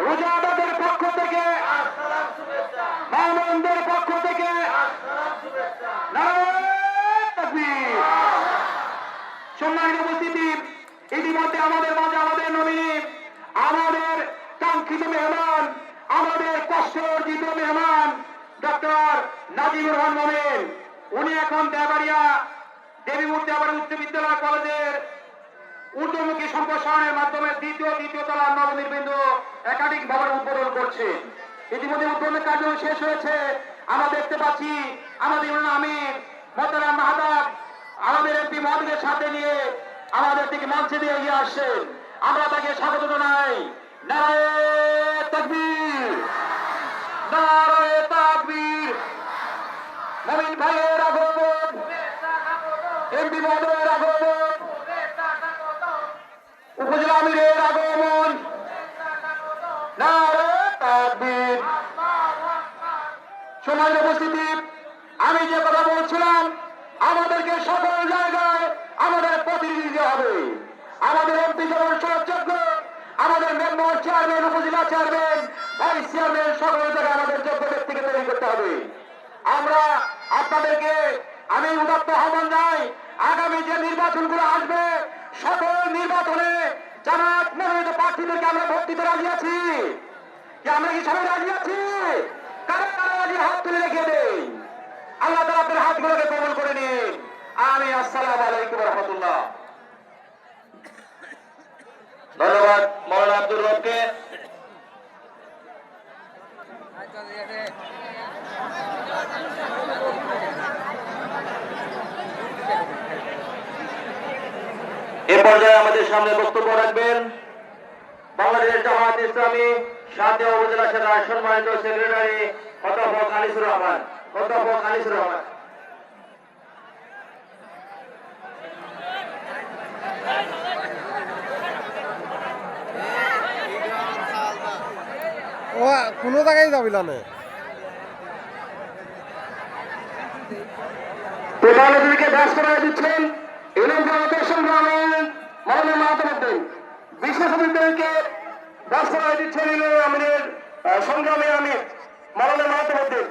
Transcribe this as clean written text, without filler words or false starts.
রোজাদারদের পক্ষ থেকে, মামুনদের পক্ষ থেকে নারায়ে তাকবীর। সম্মানিত উপস্থিতি, ইতিমধ্যে আমাদের মাঝে আমাদের নবী, আমাদের কাঙ্ক্ষিত মেহমান, আমাদের কষ্ট অর্জিত মেহমান ডক্টর নাজিবুর রহমান মোমেন, উনি এখন দেবাড়িয়া দেবীমূর্তি দেবাড়ি উচ্চ বিদ্যালয় কলেজের ঊর্ধ্বমুখী সম্প্রসারণের মাধ্যমে দ্বিতীয় তলার নবনির্মিত একাডেমিক ভবন উদ্বোধন করছে। ইতিমধ্যে উদ্বোধনের কার্য শেষ হয়েছে। আমরা দেখতে পাচ্ছি আমাদের আমির মোহতারাম মাহতাব আমাদের এমপি মহোদয়ের সাথে নিয়ে আমাদের দিকে মঞ্চে দিয়ে এগিয়ে আসছেন। আমরা তাকে স্বাগত জানাই। নারায়ে তাকবীর, নারায়ে তাকবীর। নবীন ভাইয়ের আগমন, এমপি মহোদয়ের আগমন, উপজেলা আমিরের আগমন, নারায়ে তাকবীর। সম্মানিত উপস্থিতি, আমি যে কথা বলছিলাম, আমাদেরকে সকল জায়গায় আমাদের প্রতিনিধি দিতে হবে। আমাদের এমপি যেমন সহযোগ্য, আমাদের মেম্বার, চেয়ারম্যান, উপজেলা চেয়ারম্যান, ভাইস চেয়ারম্যান, সকল জায়গায় আমাদের যোগ্য ব্যক্তিকে তৈরি করতে হবে। আমরা আপনাদেরকে আমি উদাত্ত আহ্বান জানাই, আগামী যে নির্বাচনগুলো আসবে, সকল নির্বাচনে জামাত মনোনীত প্রার্থীদেরকে আমরা ভোট দিতে রাজি আছি। কি আমরা কি সবাই রাজি আছি? কারা কারা রাজি হাত তুলে রেখে দেন। আল্লাহ তাআলা আপনার হাতগুলোকে কবুল করে নিন। আমি আসসালামু আলাইকুম ওয়া রাহমাতুল্লাহ। ধন্যবাদ মাওলানা আব্দুর রবকে। এ পর্যায়ে আমাদের সামনে বক্তব্য রাখবেন বাংলাদেশ জামাত ইসলামী সাতক্ষীরা উপজেলা শাখার সম্মানিত সেক্রেটারি অধ্যাপক আনিসুর রহমান। অধ্যাপক আনিসুর রহমান। ও কোনো জায়গায় যাবি না। প্রধানমন্ত্রীকে ব্যাস করে দিচ্ছেন ইলম জামাতের সংগ্রামী মাওলানা মাহতাবুদ্দিন। বিশেষ অতিথিকে ব্যাস করে দিচ্ছেন ইলম আমিরের সংগ্রামী আমির মাওলানা মাহতাবুদ্দিন।